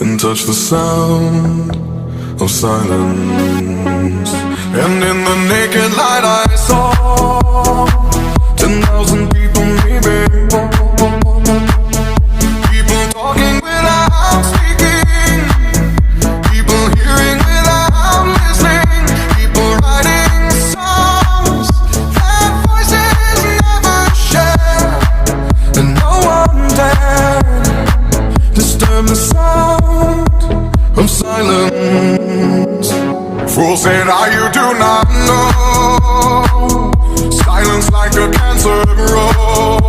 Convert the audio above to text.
and touch the sound of silence. And in the naked light I saw 10,000 people, maybe. People talking without speaking, people hearing without listening, people writing songs that voices never share, and no one dared disturb the sound of silence. Fool said, you do not know. Silence like a cancer grows.